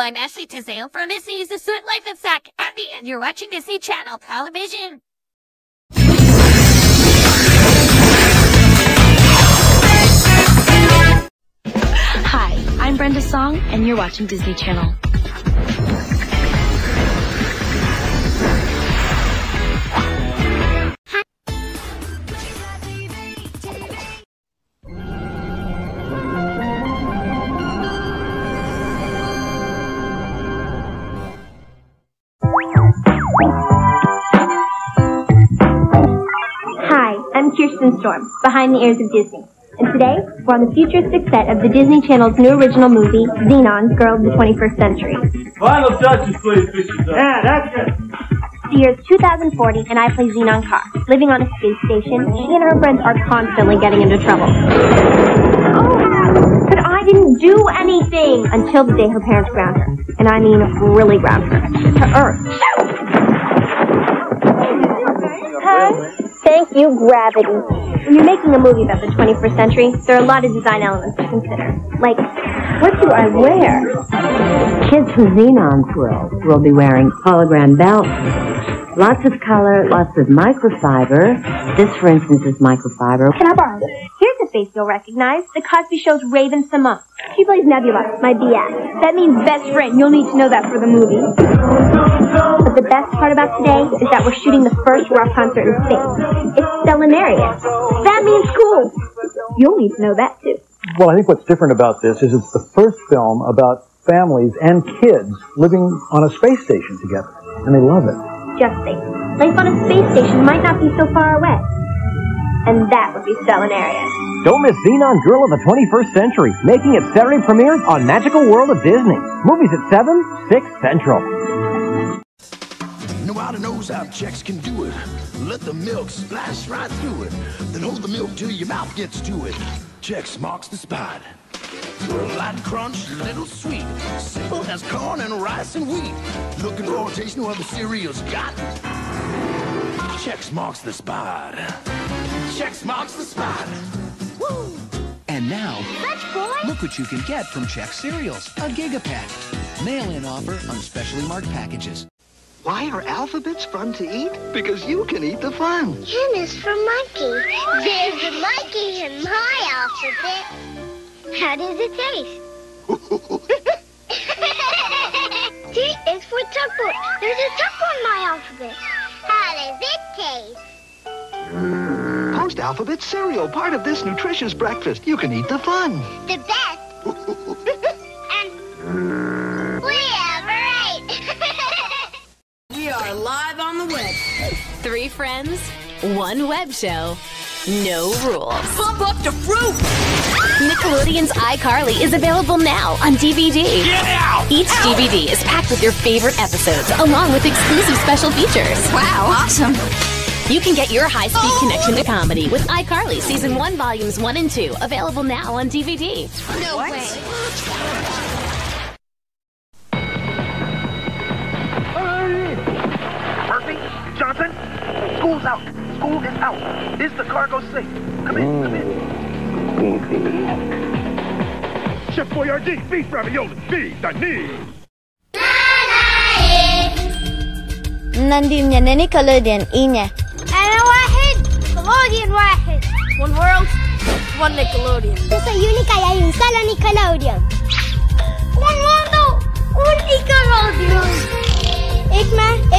I'm Ashley Tisdale from Disney's The Sweet Life of Zack, and you're watching Disney Channel Television. Hi, I'm Brenda Song, and you're watching Disney Channel. Hi, I'm Kirsten Storm, behind the ears of Disney. And today, we're on the futuristic set of the Disney Channel's new original movie, Xenon, Girl of the 21st Century. Final touches, please, Mrs. Yeah, that's it. The year is 2040, and I play Xenon Carr. Living on a space station, she and her friends are constantly getting into trouble. Oh, but I didn't do anything until the day her parents ground her. And I mean really ground her. To Earth. Thank you, gravity. When you're making a movie about the 21st century, there are a lot of design elements to consider. Like, what do I wear? Kids from Xenon's world will be wearing hologram belts. Lots of color, lots of microfiber. This, for instance, is microfiber. Can I borrow this? Here's a face you'll recognize. The Cosby Show's Raven Simone. She plays Nebula, my BS. That means best friend. You'll need to know that for the movie. But the best part about today is that we're shooting the first rock concert in space. It's Stellanarius. That means cool. You'll need to know that, too. Well, I think what's different about this is it's the first film about families and kids living on a space station together. And they love it. Just think, life on a space station might not be so far away. And that would be Stellanarius. Don't miss Xenon Girl of the 21st Century, making its Saturday premiere on Magical World of Disney. Movies at 7, 6 Central. Nobody knows how checks can do it. Let the milk splash right through it. Then hold the milk till your mouth gets to it. Chex marks the spot. Light crunch, little sweet. Simple as corn and rice and wheat. Looking for a taste no other cereal's got. Chex marks the spot. Chex marks the spot. Woo! And now, look what you can get from Chex cereals. A Gigapack. Mail-in offer on specially marked packages. Why are alphabets fun to eat? Because you can eat the fun. M is for monkey. There's a monkey in my alphabet. How does it taste? T is for tugboat. There's a tugboat in my alphabet. How does it taste? Post-alphabet cereal, part of this nutritious breakfast. You can eat the fun. The best. And we have right. We are live on the web. 3 friends, 1 web show, no rules. Pump up the fruit! Nickelodeon's iCarly is available now on DVD. Get out! Each DVD is packed with your favorite episodes, along with exclusive special features. Wow, awesome. You can get your high-speed connection to comedy with iCarly Season 1, Volumes 1 and 2, available now on DVD. No way. Murphy, Johnson, school's out. School is out. Is the cargo safe? Come in, come in. Chef Boyardee, beef ravioli, beef, Danny. نندي من نيكلوديان إينا. أنا واحد. Nickelodeon واحد. One world, one Nickelodeon. Sa unica y hay un solo Nickelodeon. Un mundo, un Nickelodeon.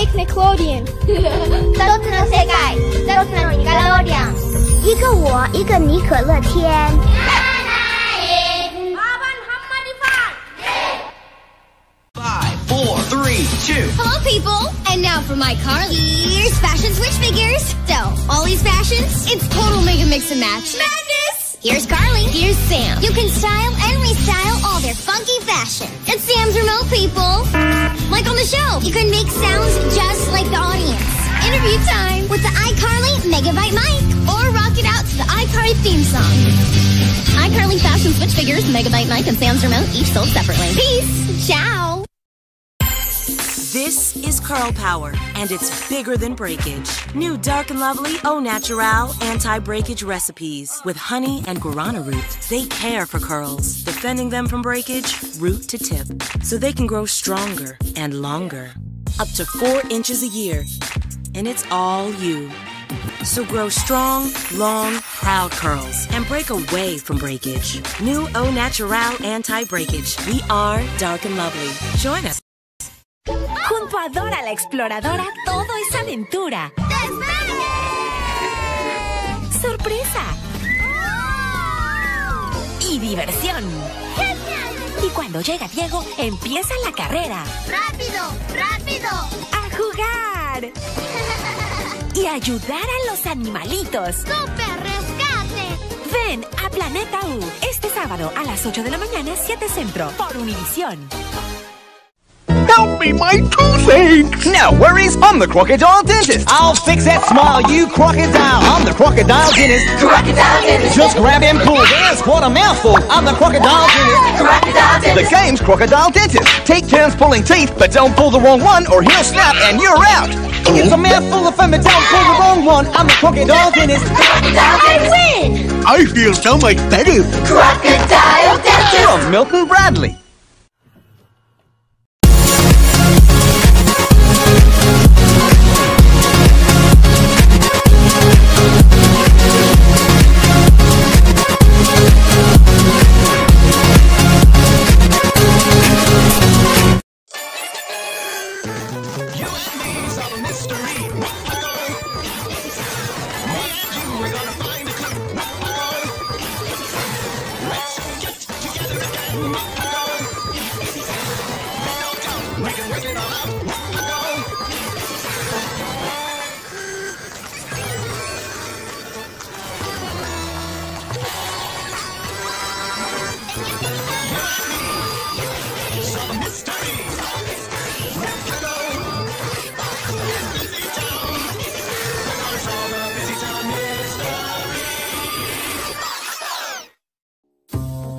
Ik Nickelodeon. 都是世界，都是 Nickelodeon。一个我，一个尼可乐天。5, 4, 3, 2. Hello, people! And now for my Carly. Here's Fashion Switch figures. So, all these fashions, it's total mega mix and match. Madness! Here's Carly. Here's Sam. You can style and restyle all their funky fashion. It's Sam's remote, people. Like on the show, you can make sounds just like the audience. Interview time with the iCarly Megabyte mic. Or rock it out to the iCarly theme song. iCarly Fashion Switch figures, Megabyte mic, and Sam's remote, each sold separately. Peace! Ciao! This is Curl Power, and it's bigger than breakage. New Dark and Lovely Au Natural anti-breakage recipes. With honey and guarana root, they care for curls, defending them from breakage root to tip, so they can grow stronger and longer. Up to 4 inches a year, and it's all you. So grow strong, long, proud curls and break away from breakage. New Au Natural anti-breakage. We are Dark and Lovely. Join us. Junto a Dora la Exploradora, todo es aventura. ¡Sorpresa! Y diversión. Y cuando llega Diego, empieza la carrera. ¡Rápido! ¡Rápido! ¡A jugar! Y ayudar a los animalitos. ¡Super rescate! Ven a Planeta U este sábado a las 8 de la mañana, 7 Centro, por Univisión. Help me, my toothache! No worries, I'm the Crocodile Dentist. I'll fix that smile, you crocodile. I'm the Crocodile Dentist. Crocodile Dentist. Just grab and pull. There's what a mouthful. I'm the Crocodile Dentist. Crocodile Dentist. The game's Crocodile Dentist. Take turns pulling teeth, but don't pull the wrong one or he'll snap and you're out. It's a mouthful of fun, but don't pull the wrong one. I'm the Crocodile Dentist. Crocodile Dentist. I win! I feel so much better. Crocodile Dentist. From Milton Bradley.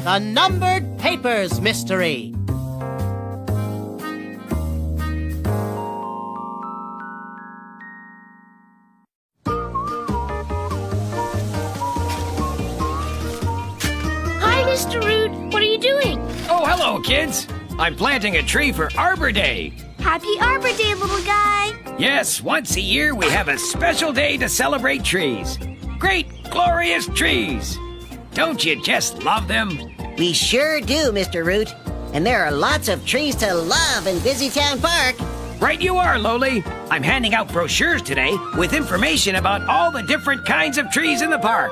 The Numbered Papers Mystery. Hi, Mr. Root. What are you doing? Oh, hello, kids. I'm planting a tree for Arbor Day. Happy Arbor Day, little guy. Yes, once a year we have a special day to celebrate trees. Great, glorious trees. Don't you just love them? We sure do, Mr. Root. And there are lots of trees to love in BusyTown Park. Right you are, Loli. I'm handing out brochures today with information about all the different kinds of trees in the park.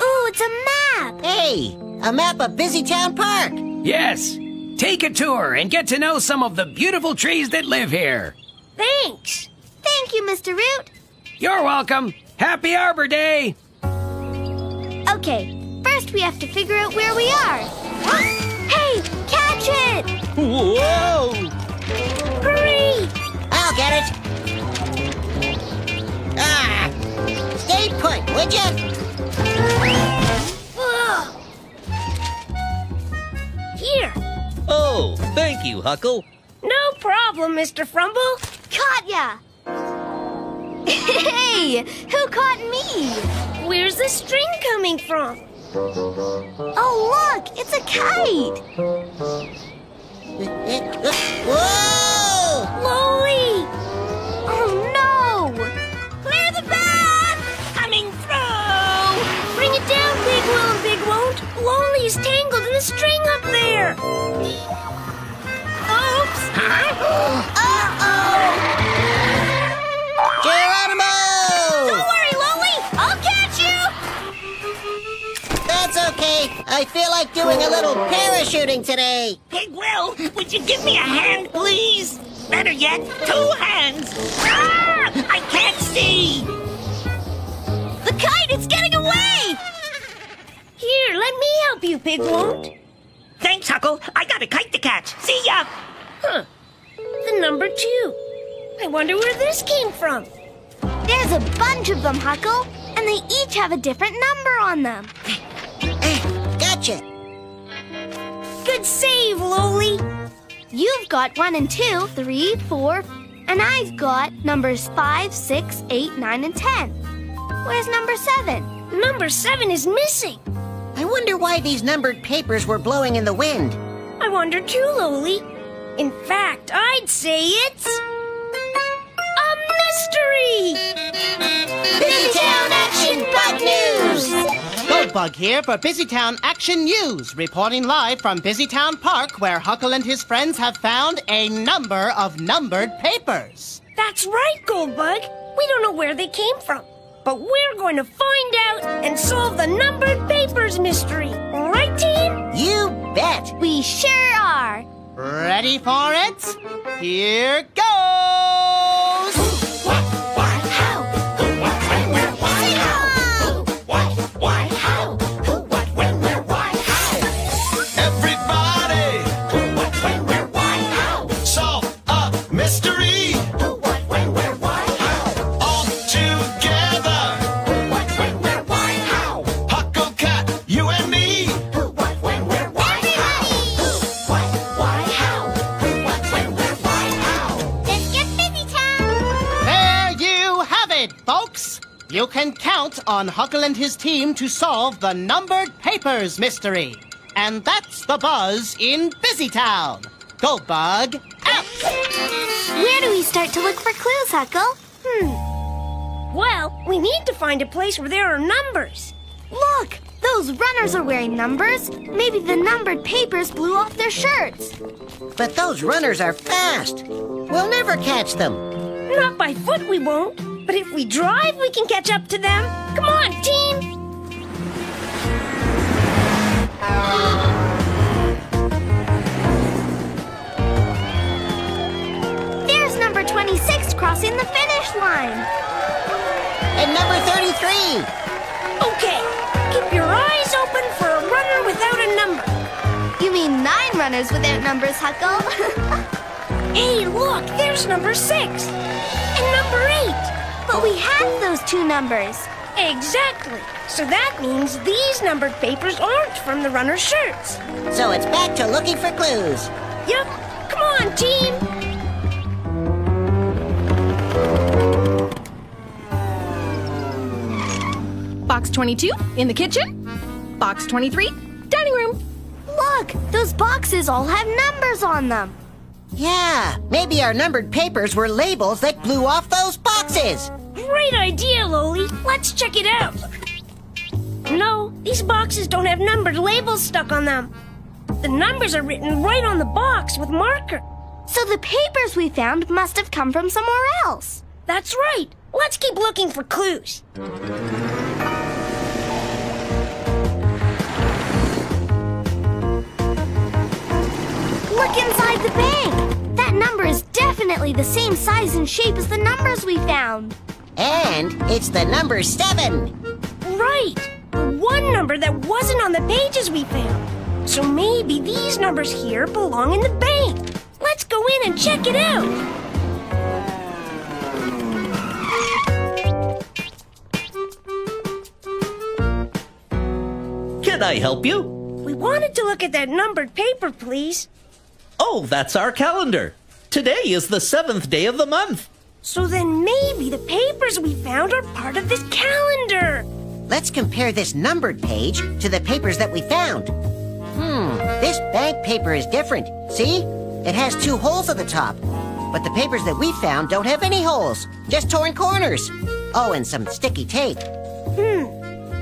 Ooh, it's a map. Hey, a map of BusyTown Park. Yes. Take a tour and get to know some of the beautiful trees that live here. Thanks. Thank you, Mr. Root. You're welcome. Happy Arbor Day. Okay, first we have to figure out where we are. Hey, catch it! Whoa! Hurry! I'll get it. Ah! Stay put, would ya? Here. Oh, thank you, Huckle. No problem, Mr. Frumble. Caught ya! Hey, who caught me? Where's the string coming from? Oh, look, it's a kite. Whoa! Loli! Oh, no! Clear the path! Coming through! Bring it down, Big Will and Big Won't. Loli's tangled in the string up there. Oops! Uh-oh! Geronimo! Don't worry, Loli! I'll catch you! That's okay. I feel like doing a little parachuting today. Big Will, would you give me a hand, please? Better yet, 2 hands. Ah! I can't see! The kite, it's getting away! Here, let me help you, Big Won't. Thanks, Huckle. I got a kite to catch. See ya! Huh. The number 2. I wonder where this came from. There's a bunch of them, Huckle, and they each have a different number on them. Gotcha. Good save, Loli. You've You've got 1 and 2, 3, 4, and I've got numbers 5, 6, 8, 9, and 10. Where's number 7? Number 7 is missing. I wonder why these numbered papers were blowing in the wind. I wonder too, Loli. In fact, I'd say it's a mystery! BusyTown Action Bug News! Goldbug here for BusyTown Action News, reporting live from BusyTown Park, where Huckle and his friends have found a number of numbered papers. That's right, Goldbug. We don't know where they came from, but we're going to find out and solve the numbered papers mystery. Right, team? You bet! We sure are. Ready for it? Here goes! Who, what, why, how? Who, what, when, where, why, how? Who, what, why, how? Who, what, when, where, why, how? Everybody! Who, what, when, where, why, how? Solve a mystery! Who, what, when, where, why, how? All together! Who, what, when, where, why, how? Huckle, Cat, you and me! Who, what, when, where, why, how? Who, what, why, how? Who, what, when, where, why, how? Let's get BusyTown. There you have it, folks! You can count on Huckle and his team to solve the numbered papers mystery. And that's the buzz in BusyTown. Goldbug out! Where do we start to look for clues, Huckle? Well, we need to find a place where there are numbers. Look! Those runners are wearing numbers. Maybe the numbered papers blew off their shirts. But those runners are fast. We'll never catch them. Not by foot we won't, but if we drive, we can catch up to them. Come on, team! There's number 26 crossing the finish line. And number 33. Okay, keep your eyes open for a runner without a number. You mean 9 runners without numbers, Huckle? Hey, look, there's number 6. And number 8. But we have those 2 numbers. Exactly. So that means these numbered papers aren't from the runner's shirts. So it's back to looking for clues. Yup. Come on, team. Box 22, in the kitchen. Box 23, dining room. Look, those boxes all have numbers on them. Yeah, maybe our numbered papers were labels that blew off those boxes. Great idea, Loli. Let's check it out. No, these boxes don't have numbered labels stuck on them. The numbers are written right on the box with marker. So the papers we found must have come from somewhere else. That's right. Let's keep looking for clues. Look inside the bank. That number is definitely the same size and shape as the numbers we found. And it's the number 7. Right. One number that wasn't on the pages we found. So maybe these numbers here belong in the bank. Let's go in and check it out. Can I help you? We wanted to look at that numbered paper, please. Oh, that's our calendar. Today is the 7th day of the month. So then maybe the papers we found are part of this calendar. Let's compare this numbered page to the papers that we found. This bank paper is different. See? It has 2 holes at the top. But the papers that we found don't have any holes, just torn corners. Oh, and some sticky tape.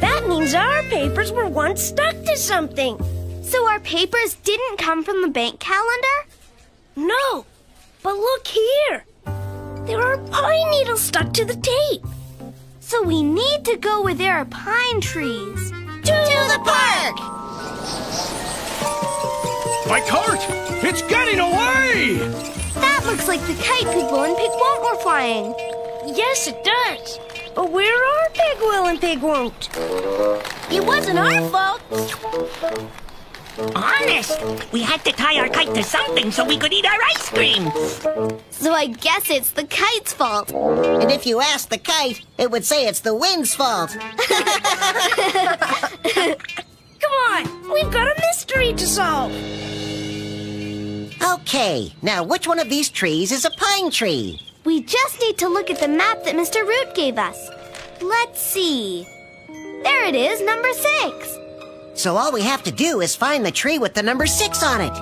That means our papers were once stuck to something. So our papers didn't come from the bank calendar? No, but look here. There are pine needles stuck to the tape. So we need to go where there are pine trees. To the park! My cart! It's getting away! That looks like the kite Pigwell and Pigwon't were flying. Yes, it does. But where are Pigwell and Pigwon't? It wasn't our fault. Honest, we had to tie our kite to something so we could eat our ice cream. So I guess it's the kite's fault. And if you ask the kite, it would say it's the wind's fault. Come on, we've got a mystery to solve. Okay, now which one of these trees is a pine tree? We just need to look at the map that Mr. Root gave us. Let's see. There it is, number 6. So all we have to do is find the tree with the number 6 on it.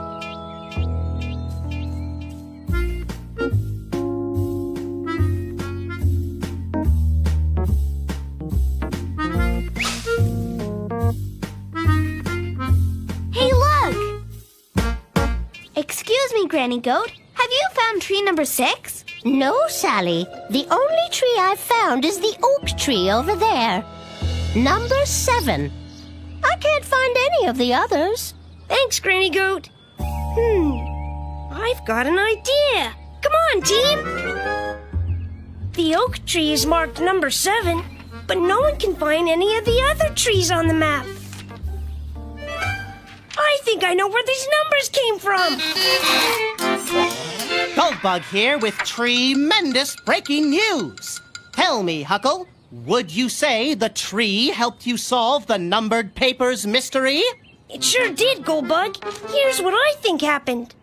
Hey, look! Excuse me, Granny Goat. Have you found tree number 6? No, Sally. The only tree I've found is the oak tree over there. Number 7. I can't find any of the others. Thanks, Granny Goat. I've got an idea. Come on, team! The oak tree is marked number 7, but no one can find any of the other trees on the map. I think I know where these numbers came from. Goldbug here with tremendous breaking news. Tell me, Huckle, would you say the tree helped you solve the numbered papers mystery? It sure did, Goldbug. Here's what I think happened.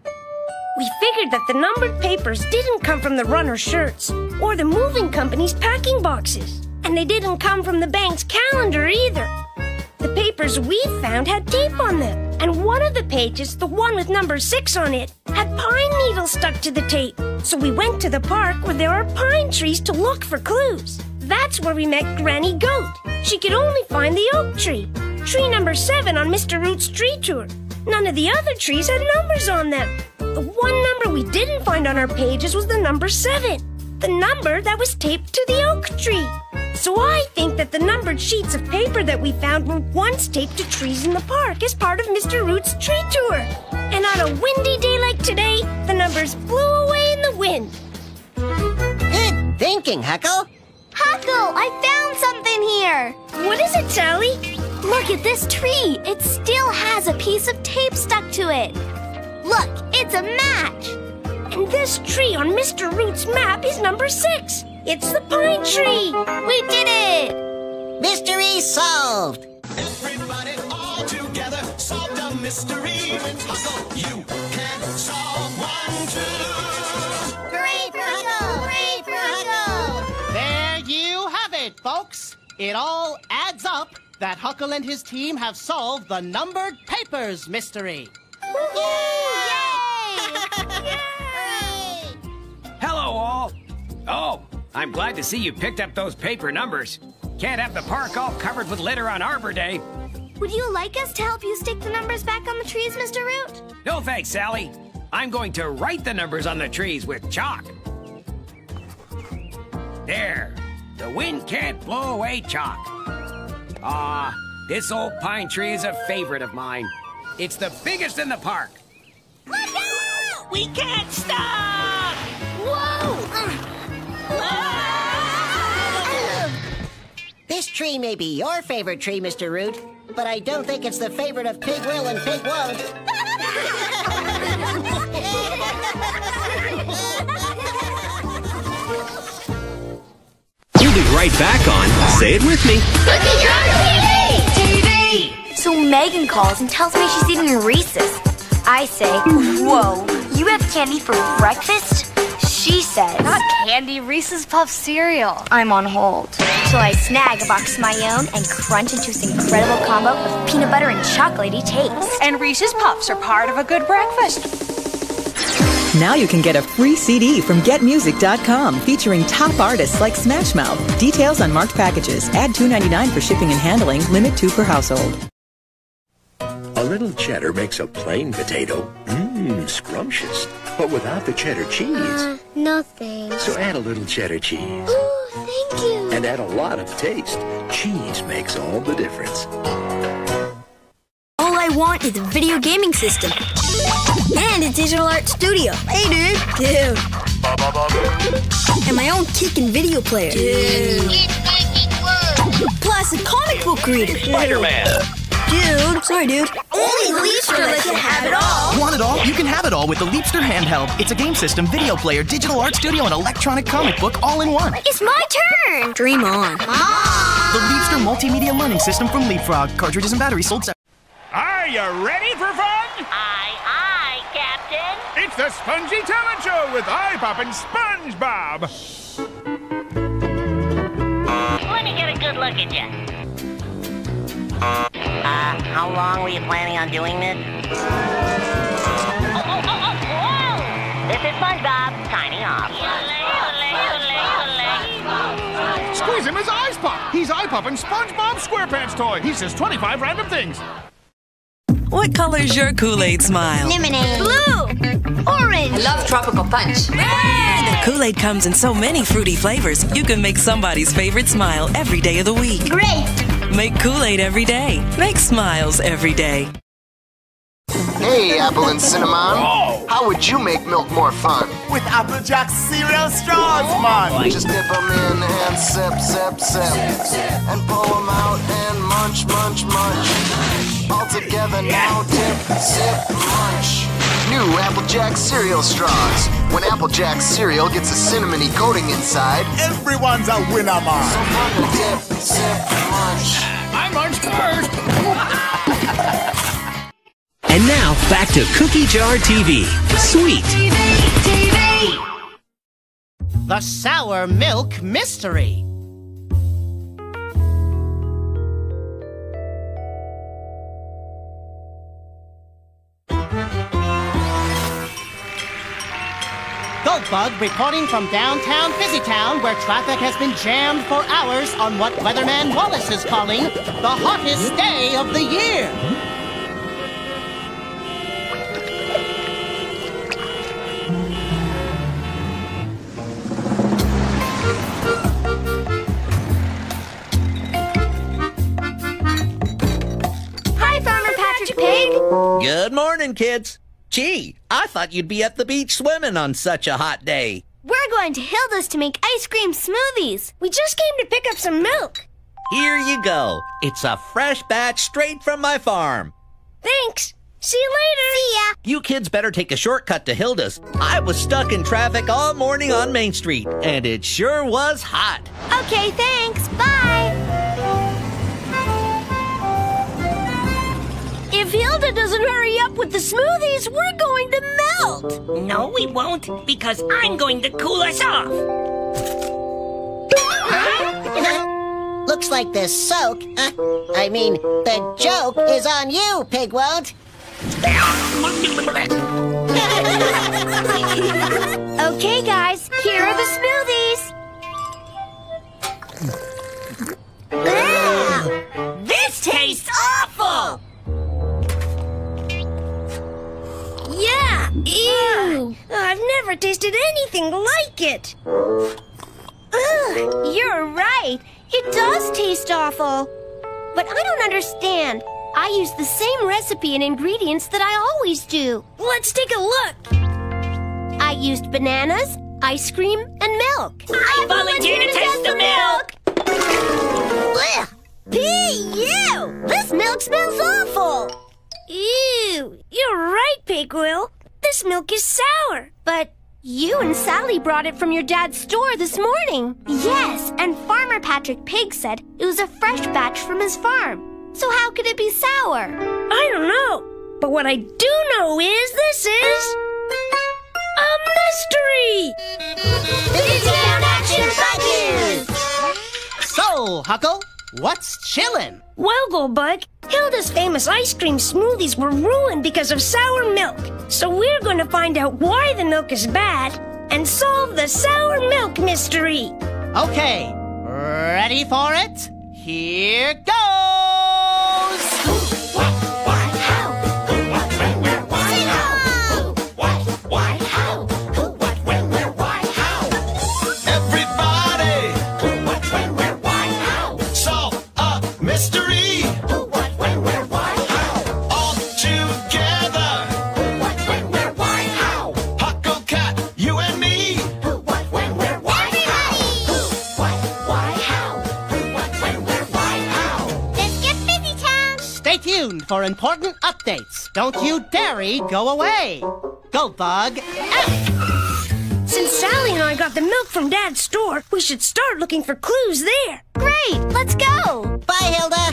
We figured that the numbered papers didn't come from the runner's shirts or the moving company's packing boxes. And they didn't come from the bank's calendar either. The papers we found had tape on them. And one of the pages, the one with number 6 on it, had pine needles stuck to the tape. So we went to the park where there are pine trees to look for clues. That's where we met Granny Goat. She could only find the oak tree. Tree number 7 on Mr. Root's tree tour. None of the other trees had numbers on them. The one number we didn't find on our pages was the number 7. The number that was taped to the oak tree. So I think that the numbered sheets of paper that we found were once taped to trees in the park as part of Mr. Root's tree tour. And on a windy day like today, the numbers blew away in the wind. Good thinking, Huckle. Huckle, I found something here. What is it, Sally? Look at this tree. It still has a piece of tape stuck to it. Look, it's a match. And this tree on Mr. Root's map is number 6. It's the pine tree. We did it. Mystery solved. Everybody all together solved a mystery. Huckle, you can solve one too. Hooray for Huckle! Hooray for Huckle! There you have it, folks. It all adds up that Huckle and his team have solved the numbered papers mystery. Hello, all. Oh, I'm glad to see you picked up those paper numbers. Can't have the park all covered with litter on Arbor Day. Would you like us to help you stick the numbers back on the trees, Mr. Root? No thanks, Sally. I'm going to write the numbers on the trees with chalk. There. The wind can't blow away chalk. Ah, this old pine tree is a favorite of mine. It's the biggest in the park. We can't stop! Whoa! This tree may be your favorite tree, Mr. Root, but I don't think it's the favorite of Pig Will and Pig Won't. We'll be right back on Say It With Me. TV! So Megan calls and tells me she's eating Reese's. I say, whoa, you have candy for breakfast? She says, not candy, Reese's Puff cereal. I'm on hold. So I snag a box of my own and crunch into this incredible combo of peanut butter and chocolatey taste. And Reese's Puffs are part of a good breakfast. Now you can get a free CD from GetMusic.com featuring top artists like Smash Mouth. Details on marked packages. Add $2.99 for shipping and handling. Limit 2 per household. A little cheddar makes a plain potato scrumptious, but without the cheddar cheese. No thanks. So add a little cheddar cheese. Ooh, thank you. And add a lot of taste. Cheese makes all the difference. All I want is a video gaming system. And a digital art studio. Hey, dude. And my own kickin' video player. Plus a comic book reader. Spider-Man. Dude. Sorry, dude. Only Leapster lets you have it all. Want it all? You can have it all with the Leapster handheld. It's a game system, video player, digital art studio, and electronic comic book all in one. It's my turn. Dream on. The Leapster multimedia learning system from Leapfrog. Cartridges and batteries sold separately. Are you ready for fun? Aye, Captain. It's spongy talent show with eye-poppin' SpongeBob. Let me get a good look at you. How long were you planning on doing this? Whoa! This is SpongeBob, signing off. Squeeze him, his eyes pop. He's eye-poppin' SpongeBob SquarePants toy. He says 25 random things. What color's your Kool-Aid smile? Lemonade. Blue. Orange. I love tropical punch. Red. Kool-Aid comes in so many fruity flavors, you can make somebody's favorite smile every day of the week. Great. Make Kool-Aid every day. Make smiles every day. Hey, Apple and Cinnamon. Oh. How would you make milk more fun? With Applejack cereal straws, man. Just dip them in and sip, sip, sip. And pull them out and munch, munch, munch. All together now, dip, sip, munch. New Applejack cereal straws. When Applejack cereal gets a cinnamony coating inside, everyone's a winner, man. So fun to dip, sip, munch. I munched first. And now, back to Cookie Jar TV. Sweet. The Sour Milk Mystery. Goldbug reporting from downtown BusyTown, where traffic has been jammed for hours on what Weatherman Wallace is calling the hottest day of the year. Good morning, kids. Gee, I thought you'd be at the beach swimming on such a hot day. We're going to Hilda's to make ice cream smoothies. We just came to pick up some milk. Here you go. It's a fresh batch straight from my farm. Thanks. See you later. See ya. You kids better take a shortcut to Hilda's. I was stuck in traffic all morning on Main Street, and it sure was hot. Okay, thanks. Bye. If Hilda doesn't hurry up with the smoothies, we're going to melt. No, we won't, because I'm going to cool us off. Looks like the soak, the joke is on you, Pigwon't. Okay, guys, here are the smoothies. This tastes awful! Yeah, ew. I've never tasted anything like it. You're right. It does taste awful. But I don't understand. I use the same recipe and ingredients that I always do. Let's take a look. I used bananas, ice cream, and milk. I volunteer to taste the milk! Ew! This milk smells awful! Ew! You're right, Pigwill. This milk is sour. But you and Sally brought it from your dad's store this morning. Yes, and Farmer Patrick Pig said it was a fresh batch from his farm. So how could it be sour? I don't know. But what I do know is this is a mystery! BusyTown Action Buddies! So, Huckle, what's chillin'? Well, Goldbug, Hilda's famous ice cream smoothies were ruined because of sour milk. So we're going to find out why the milk is bad and solve the sour milk mystery. Okay, ready for it? Here goes! For important updates. Don't you dare go away. Goldbug F. Since Sally and I got the milk from Dad's store, we should start looking for clues there. Great, let's go. Bye, Hilda.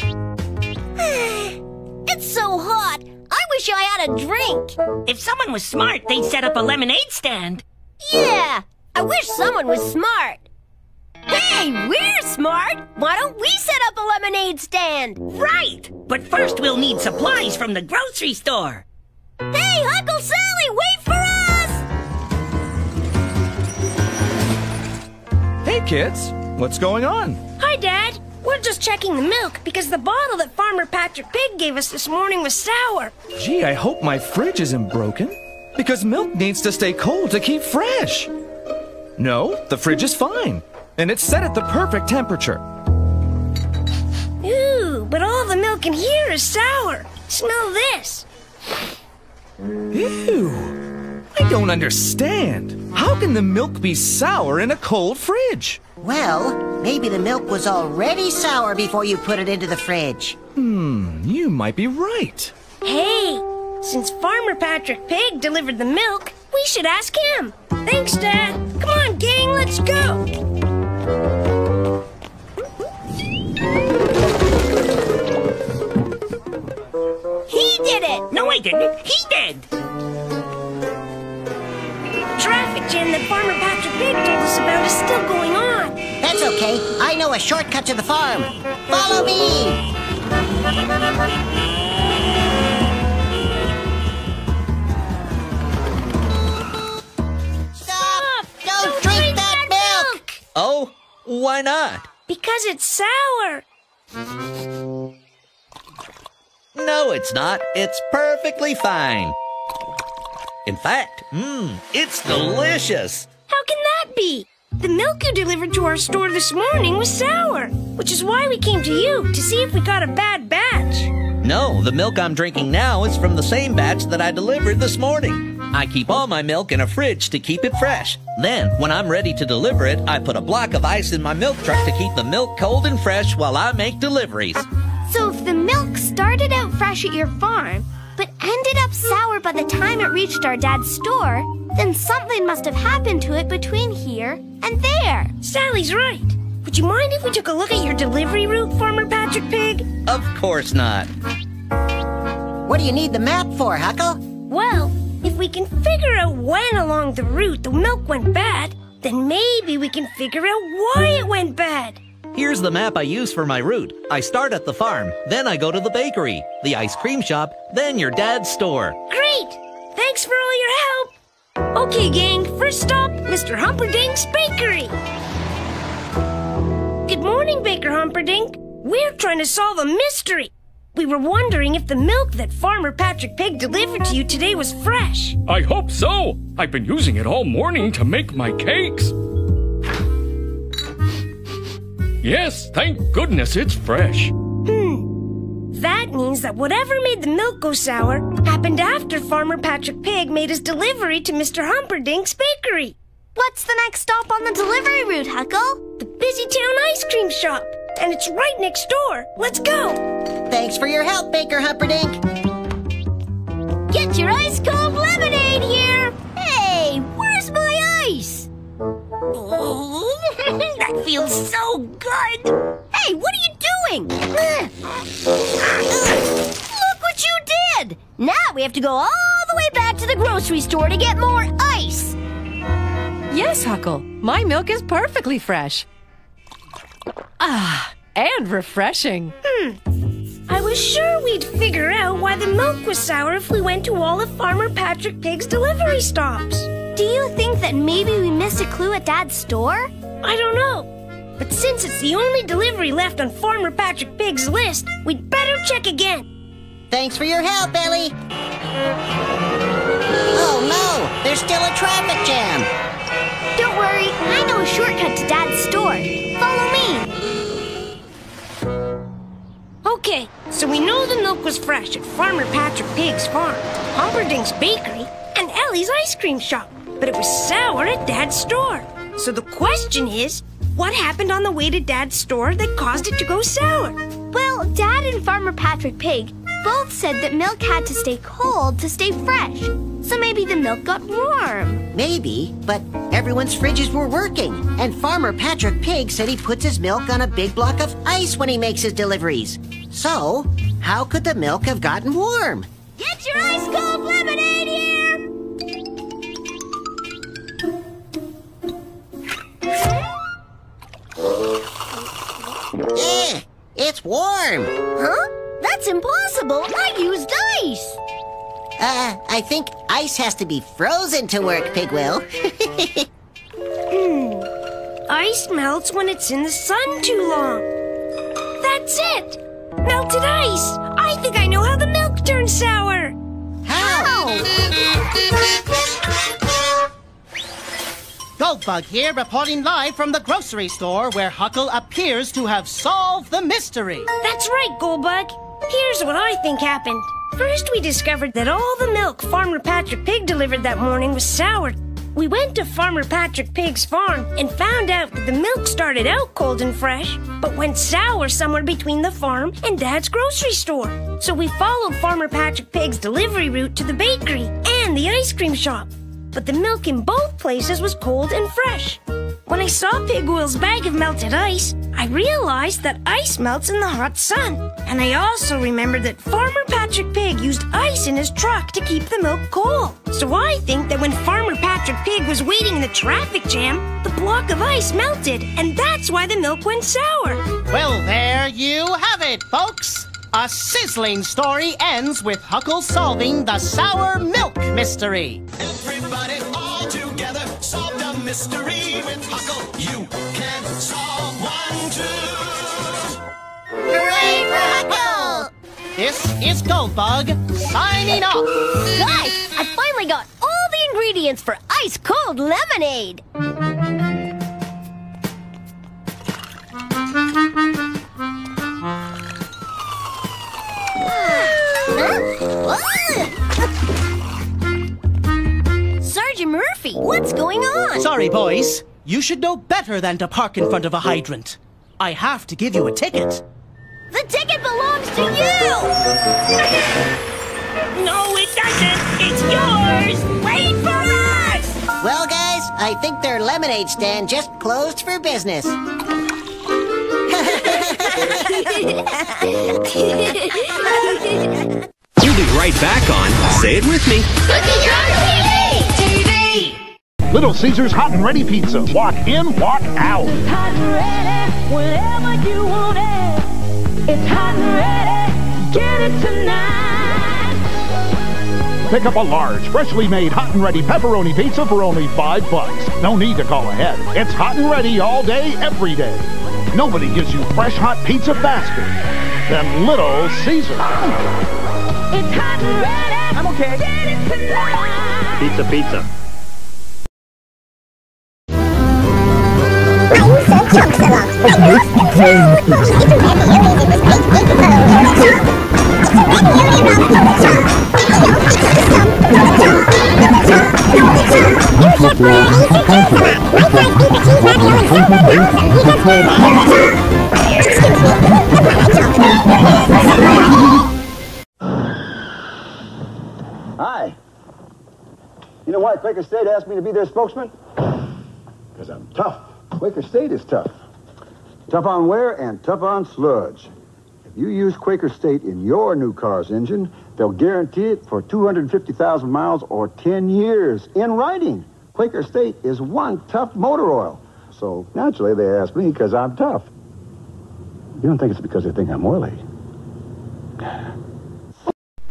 It's so hot. I wish I had a drink. If someone was smart, they'd set up a lemonade stand. Yeah, I wish someone was smart. Hey, we're smart. Why don't we set up a lemonade stand? Right! But first we'll need supplies from the grocery store. Hey, Uncle Sally, wait for us! Hey, kids. What's going on? Hi, Dad. We're just checking the milk because the bottle that Farmer Patrick Pig gave us this morning was sour. Gee, I hope my fridge isn't broken. Because milk needs to stay cold to keep fresh. No, the fridge is fine. And it's set at the perfect temperature. Ooh, but all the milk in here is sour. Smell this. Ew. I don't understand. How can the milk be sour in a cold fridge? Well, maybe the milk was already sour before you put it into the fridge. You might be right. Hey, since Farmer Patrick Pig delivered the milk, we should ask him. Thanks, Dad. Come on, gang, let's go. He did it! No, I didn't. He did. Traffic jam that Farmer Patrick Pig told us about is still going on. That's okay. I know a shortcut to the farm. Follow me! Stop! Don't drink that milk! Oh, why not? Because it's sour. No, it's not. It's perfectly fine. In fact, it's delicious. How can that be? The milk you delivered to our store this morning was sour, which is why we came to you, to see if we got a bad batch. No, the milk I'm drinking now is from the same batch that I delivered this morning. I keep all my milk in a fridge to keep it fresh. Then, when I'm ready to deliver it, I put a block of ice in my milk truck to keep the milk cold and fresh while I make deliveries. So if the milk started out fresh at your farm, but ended up sour by the time it reached our dad's store, then something must have happened to it between here and there. Sally's right. Would you mind if we took a look at your delivery route, Farmer Patrick Pig? Of course not. What do you need the map for, Huckle? Well, if we can figure out when along the route the milk went bad, then maybe we can figure out why it went bad. Here's the map I use for my route. I start at the farm, then I go to the bakery, the ice cream shop, then your dad's store. Great! Thanks for all your help. Okay, gang, first stop, Mr. Humperdinck's Bakery. Good morning, Baker Humperdinck. We're trying to solve a mystery. We were wondering if the milk that Farmer Patrick Pig delivered to you today was fresh. I hope so. I've been using it all morning to make my cakes. Yes, thank goodness it's fresh. That means that whatever made the milk go sour happened after Farmer Patrick Pig made his delivery to Mr. Humperdinck's Bakery. What's the next stop on the delivery route, Huckle? The BusyTown ice cream shop. And it's right next door. Let's go. Thanks for your help, Baker Humperdinck. Get your ice-cold lemonade here. Hey, where's my ice? Oh, that feels so good. Hey, what are you doing? Look what you did. Now we have to go all the way back to the grocery store to get more ice. Yes, Huckle. My milk is perfectly fresh. And refreshing. I was sure we'd figure out why the milk was sour if we went to all of Farmer Patrick Pig's delivery stops. Do you think that maybe we missed a clue at Dad's store? I don't know. But since it's the only delivery left on Farmer Patrick Pig's list, we'd better check again. Thanks for your help, Ellie. Oh no, there's still a traffic jam. Don't worry, I know a shortcut to Dad's store. Follow me. Okay, so we know the milk was fresh at Farmer Patrick Pig's farm, Humperdinck's Bakery, and Ellie's ice cream shop. But it was sour at Dad's store. So the question is, what happened on the way to Dad's store that caused it to go sour? Well, Dad and Farmer Patrick Pig both said that milk had to stay cold to stay fresh. So maybe the milk got warm. Maybe, but everyone's fridges were working. And Farmer Patrick Pig said he puts his milk on a big block of ice when he makes his deliveries. So, how could the milk have gotten warm? Get your ice cold lemonade here! It's warm. Huh? That's impossible. I used ice. I think ice has to be frozen to work, Pigwill. Ice melts when it's in the sun too long. That's it! Melted ice! I think I know how the milk turns sour! How? Goldbug here, reporting live from the grocery store where Huckle appears to have solved the mystery. That's right, Goldbug. Here's what I think happened. First, we discovered that all the milk Farmer Patrick Pig delivered that morning was sour. We went to Farmer Patrick Pig's farm and found out that the milk started out cold and fresh, but went sour somewhere between the farm and Dad's grocery store. So we followed Farmer Patrick Pig's delivery route to the bakery and the ice cream shop. But the milk in both places was cold and fresh. When I saw Pigwill's bag of melted ice, I realized that ice melts in the hot sun. And I also remembered that Farmer Patrick Pig used ice in his truck to keep the milk cold. So I think that when Farmer Patrick Pig was waiting in the traffic jam, the block of ice melted, and that's why the milk went sour. Well, there you have it, folks. A sizzling story ends with Huckle solving the sour milk mystery. Everybody all together solve the mystery with Huckle. You can solve one too. Hooray for Huckle! This is Goldbug signing off. Guys, I finally got all the ingredients for ice cold lemonade. Sergeant Murphy, what's going on? Sorry, boys. You should know better than to park in front of a hydrant. I have to give you a ticket. The ticket belongs to you! No, it doesn't. It's yours. Wait for us. Well, guys, I think their lemonade stand just closed for business. We'll be right back on Say It With Me. TV! Little Caesar's Hot and Ready Pizza. Walk in, walk out. Hot and ready, whenever you want it. It's hot and ready, get it tonight. Pick up a large, freshly made hot and ready pepperoni pizza for only $5. No need to call ahead. It's hot and ready all day, every day. Nobody gives you fresh hot pizza faster than Little Caesar. It's hot and ready. I'm okay. Get it tonight. Pizza, pizza. Hi. You know why Quaker State asked me to be their spokesman? Because I'm tough. Quaker State is tough. Tough on wear and tough on sludge. If you use Quaker State in your new car's engine, they'll guarantee it for 250,000 miles or 10 years in writing. Quaker State is one tough motor oil. So naturally they asked me because I'm tough. You don't think it's because they think I'm oily?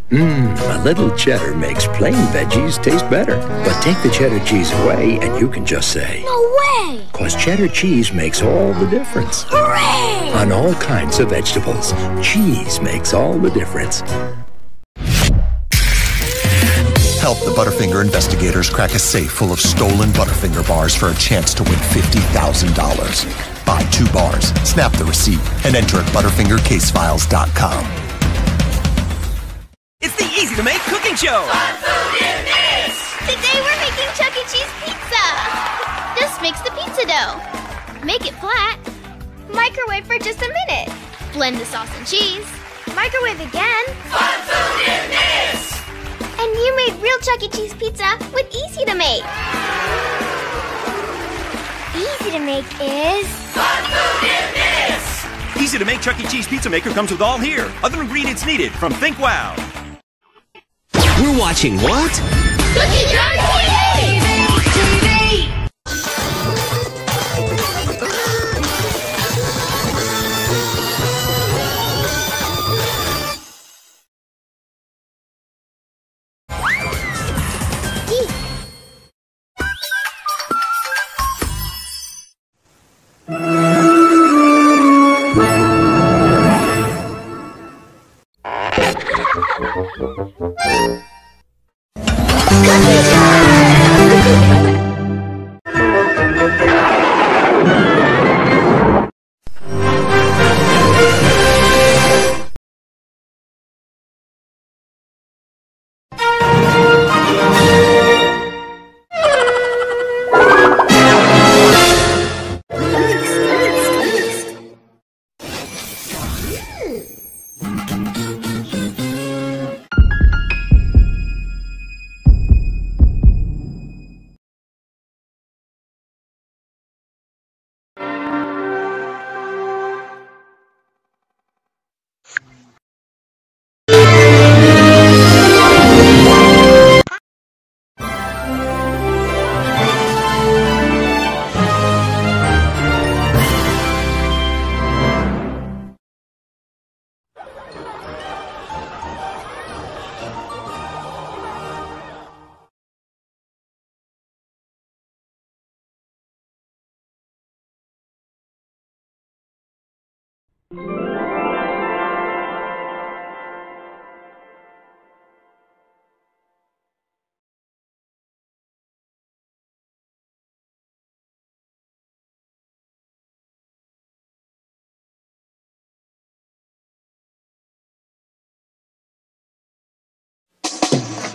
A little cheddar makes plain veggies taste better. But take the cheddar cheese away and you can just say, No way! 'Cause cheddar cheese makes all the difference. Hooray! On all kinds of vegetables, cheese makes all the difference. Help the Butterfinger investigators crack a safe full of stolen Butterfinger bars for a chance to win $50,000. Buy 2 bars, snap the receipt, and enter at ButterfingerCaseFiles.com. It's the easy-to-make cooking show! Today we're making Chuck E. Cheese pizza! Just mix the pizza dough. Make it flat. Microwave for just a minute. Blend the sauce and cheese. Microwave again. Fun food in this! And you made real Chuck E. Cheese pizza with easy to make. Easy to make is... Fun food in this! Easy to make Chuck E. Cheese pizza maker comes with all here. Other ingredients needed from Think Wow. We're watching what? Cookie Jar TV!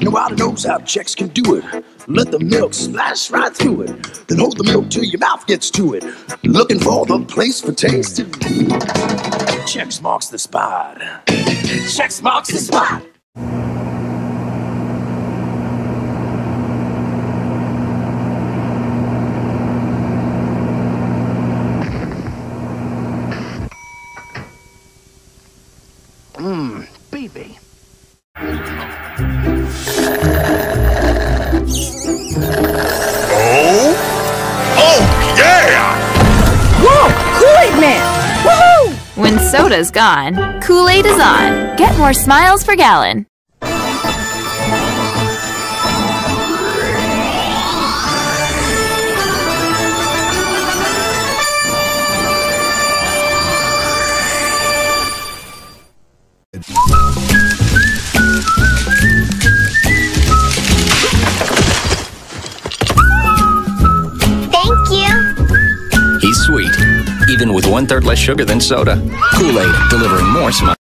Nobody knows how checks can do it. Let the milk splash right through it. Then hold the milk till your mouth gets to it. Looking for the place for taste. Checks marks the spot. Checks marks the spot. Baby. Oh, yeah! Whoa! Kool-Aid Man! Woohoo! When soda's gone, Kool-Aid is on. Get more smiles per gallon. Thank you. He's sweet, even with 1/3 less sugar than soda. Kool-Aid, delivering more smiles.